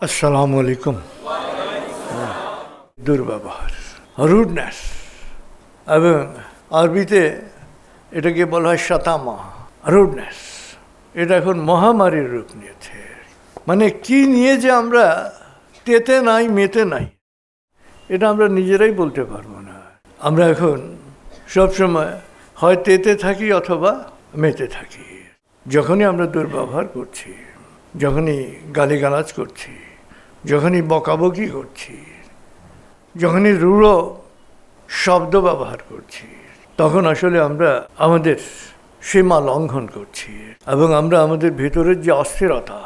আসসালামু আলাইকুম। দুর্ব্যবহার, রুডনেস, এবং আরবিতে এটাকে বলা হয় শাতামা, রুডনেস। এটা এখন মহামারীর রূপ নিয়েছে। মানে কি নিয়ে যে আমরা তেতে নাই মেতে নাই, এটা আমরা নিজেরাই বলতে পারবো না। আমরা এখন সবসময় হয় তেতে থাকি অথবা মেতে থাকি। যখনই আমরা দুর্ব্যবহার করছি, যখনই গালিগালাজ করছি, যখনই বকাবকি করছি, যখনই রূঢ় শব্দ ব্যবহার করছি, তখন আসলে আমরা আমাদের সীমা লঙ্ঘন করছি এবং আমরা আমাদের ভেতরের যে অস্থিরতা,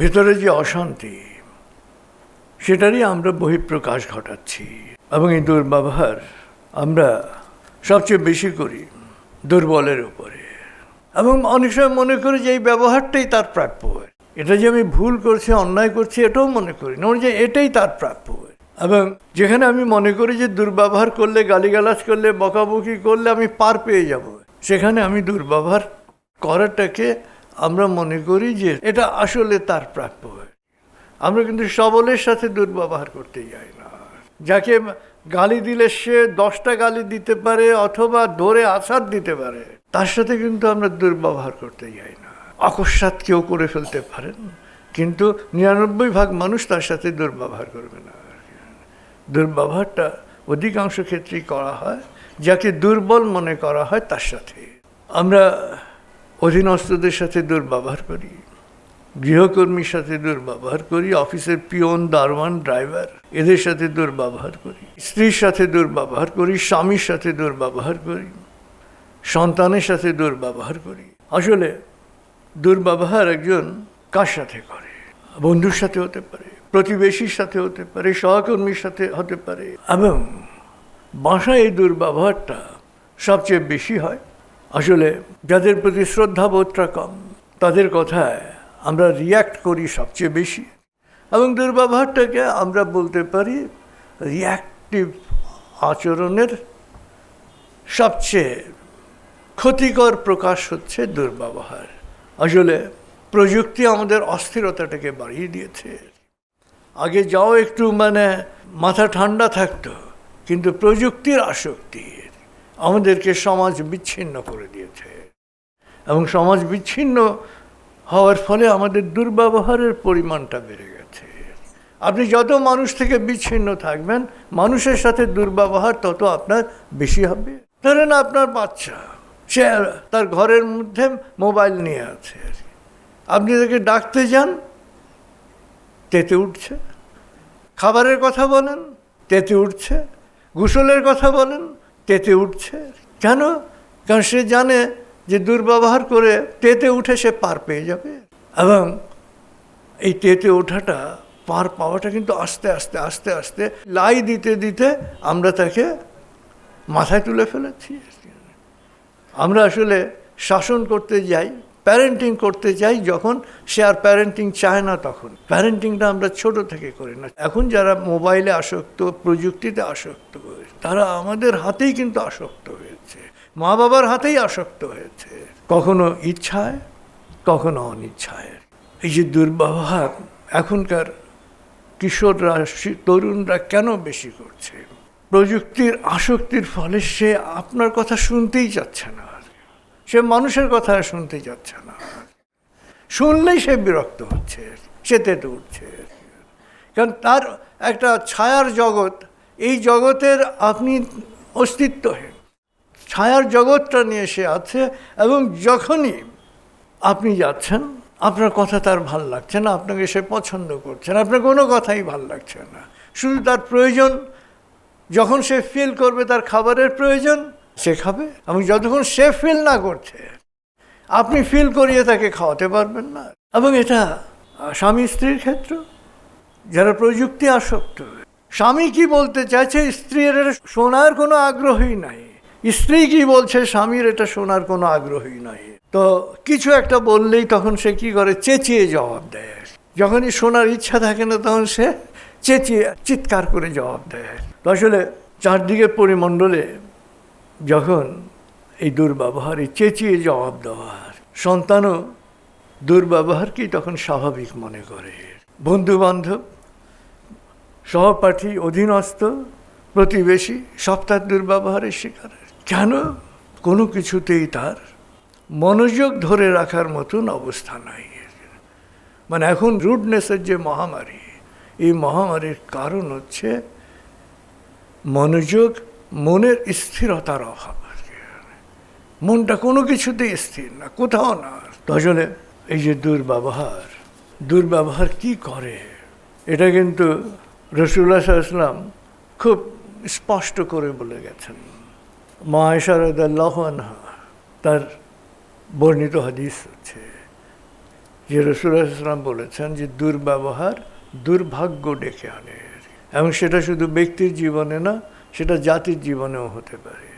ভেতরের যে অশান্তি, সেটারই আমরা বহিঃপ্রকাশ ঘটাচ্ছি। এবং এই দুর্ব্যবহার আমরা সবচেয়ে বেশি করি দুর্বলের উপরে। এবং অনেক সময় মনে করি যে এই ব্যবহারটাই তার প্রাপ্য। এটা যে আমি ভুল করছি, অন্যায় করছি, এটাও মনে করি না, যে এটাই তার প্রাপ্য। এবং যেখানে আমি মনে করি যে দুর্ব্যবহার করলে, গালিগালাজ করলে, বকাবকি করলে আমি পার পেয়ে যাব, সেখানে আমি দুর্ব্যবহার করাটাকে আমরা মনে করি যে এটা আসলে তার প্রাপ্য। আমরা কিন্তু সবলের সাথে দুর্ব্যবহার করতে যাই না। যাকে গালি দিলে সে 10টা গালি দিতে পারে অথবা ধরে আছাড় দিতে পারে, তার সাথে কিন্তু আমরা দুর্ব্যবহার করতে যাই না। অকস্মাৎ কেউ করে ফেলতে পারেন, কিন্তু 99% মানুষ তার সাথে দুর্ব্যবহার করবে না। দুর্ব্যবহারটা অধিকাংশ ক্ষেত্রেই করা হয় যাকে দুর্বল মনে করা হয় তার সাথে। আমরা অধীনস্থদের সাথে দুর্ব্যবহার করি, গৃহকর্মীর সাথে দুর্ব্যবহার করি, অফিসের পিয়ন, দারোয়ান, ড্রাইভার, এদের সাথে দুর্ব্যবহার করি, স্ত্রীর সাথে দুর্ব্যবহার করি, স্বামীর সাথে দুর্ব্যবহার করি, সন্তানের সাথে দুর্ব্যবহার করি। আসলে দুর্ব্যবহার একজন কার সাথে করে? বন্ধুর সাথে হতে পারে, প্রতিবেশীর সাথে হতে পারে, সহকর্মীর সাথে হতে পারে। এবং বাসায় এই দুর্ব্যবহারটা সবচেয়ে বেশি হয়। আসলে যাদের প্রতি শ্রদ্ধাবোধটা কম, তাদের কথায় আমরা রিয়্যাক্ট করি সবচেয়ে বেশি। এবং দুর্ব্যবহারটাকে আমরা বলতে পারি রিয়্যাক্টিভ আচরণের সবচেয়ে ক্ষতিকর প্রকাশ হচ্ছে দুর্ব্যবহার। আসলে প্রযুক্তি আমাদের অস্থিরতাটাকে বাড়িয়ে দিয়েছে। আগে যাও একটু মাথা ঠান্ডা থাকতো, কিন্তু প্রযুক্তির আসক্তি আমাদেরকে সমাজ বিচ্ছিন্ন করে দিয়েছে। এবং সমাজ বিচ্ছিন্ন হওয়ার ফলে আমাদের দুর্ব্যবহারের পরিমাণটা বেড়ে গেছে। আপনি যত মানুষ থেকে বিচ্ছিন্ন থাকবেন, মানুষের সাথে দুর্ব্যবহার তত আপনার বেশি হবে। ধরেন আপনার বাচ্চা, সে তার ঘরের মধ্যে মোবাইল নিয়ে আছে, আপনি তাকে ডাকতে যান, তেতে উঠছে। খাবারের কথা বলেন, তেতে উঠছে। গোসলের কথা বলেন, তেতে উঠছে। কেন? কারণ সে জানে যে দুর্ব্যবহার করে তেতে উঠে সে পার পেয়ে যাবে। এবং এই তেতে ওঠাটা, পার পাওয়াটা কিন্তু আস্তে আস্তে আস্তে আস্তে লাই দিতে দিতে আমরা তাকে মাথায় তুলে ফেলেছি। আমরা আসলে শাসন করতে যাই, প্যারেন্টিং করতে যাই, যখন সে আর প্যারেন্টিং চায় না, তখন প্যারেন্টিংটা আমরা ছোট থেকে করি না। এখন যারা মোবাইলে আসক্ত, প্রযুক্তিতে আসক্ত, তারা আমাদের হাতেই কিন্তু আসক্ত হয়েছে, মা বাবার হাতেই আসক্ত হয়েছে, কখনো ইচ্ছায়, কখনো অনিচ্ছায়। এই যে দুর্ব্যবহার এখনকার কিশোররা, তরুণরা কেন বেশি করছে? প্রযুক্তির আসক্তির ফলে সে আপনার কথা শুনতেই যাচ্ছে না, সে মানুষের কথা শুনতে যাচ্ছে না। শুনলেই সে বিরক্ত হচ্ছে, সে তেতে উঠছে। কারণ তার একটা ছায়ার জগৎ, এই জগতের আপনি অস্তিত্বহীন। ছায়ার জগৎটা নিয়ে সে আছে, এবং যখনই আপনি যাচ্ছেন, আপনার কথা তার ভাল লাগছে না, আপনাকে সে পছন্দ করছে না, আপনার কোনো কথাই ভাল লাগছে না। শুধু তার প্রয়োজন, যখন সে ফিল করবে তার খাবারের প্রয়োজন, সে খাবে। এবং যতক্ষণ সে ফিল না করছে, আপনি ফিল করিয়ে তাকে খাওয়াতে পারবেন না। এবং এটা স্বামী স্ত্রীর ক্ষেত্র, যারা প্রযুক্তি আসক্ত, স্বামী কি বলতে চাইছে স্ত্রীর এটা শোনার কোনো আগ্রহী নাই, স্ত্রী কি বলছে স্বামীর এটা শোনার কোনো আগ্রহী নাই। তো কিছু একটা বললেই তখন সে কি করে, চেঁচিয়ে জবাব দেয়। যখনই শোনার ইচ্ছা থাকে না, তখন সে চেঁচিয়ে চিৎকার করে জবাব দেয়। তো আসলে চারদিকে পরিমণ্ডলে যখন এই দুর্ব্যবহার, এই চেঁচিয়ে জবাব দেওয়ার, সন্তানও দুর্ব্যবহারকেই তখন স্বাভাবিক মনে করে। বন্ধুবান্ধব, সহপাঠী, অধীনস্থ, প্রতিবেশী সব তার দুর্ব্যবহারের শিকার। কেন? কোনো কিছুতেই তার মনোযোগ ধরে রাখার মতন অবস্থা নাই। মানে এখন রুডনেসের যে মহামারী, এই মহামারীর কারণ হচ্ছে মনোযোগ, মনের স্থিরতার অভাব। মনটা কোনো কিছুতেই স্থির না, কোথাও না। তাহলে এই যে দুর্ব্যবহার কি করে, এটা কিন্তু রাসূলুল্লাহ সাল্লাল্লাহু আলাইহি ওয়াসাল্লাম খুব স্পষ্ট করে বলে গেছেন। মা আয়েশা রাদিয়াল্লাহু আনহা তার বর্ণিত হাদিস হচ্ছে যে রাসূলুল্লাহ সাল্লাল্লাহু আলাইহি ওয়াসাল্লাম বলেছেন যে দুর্ব্যবহার দুর্ভাগ্য ডেকে আনে, এবং সেটা শুধু ব্যক্তির জীবনে না, সেটা জাতির জীবনেও হতে পারে।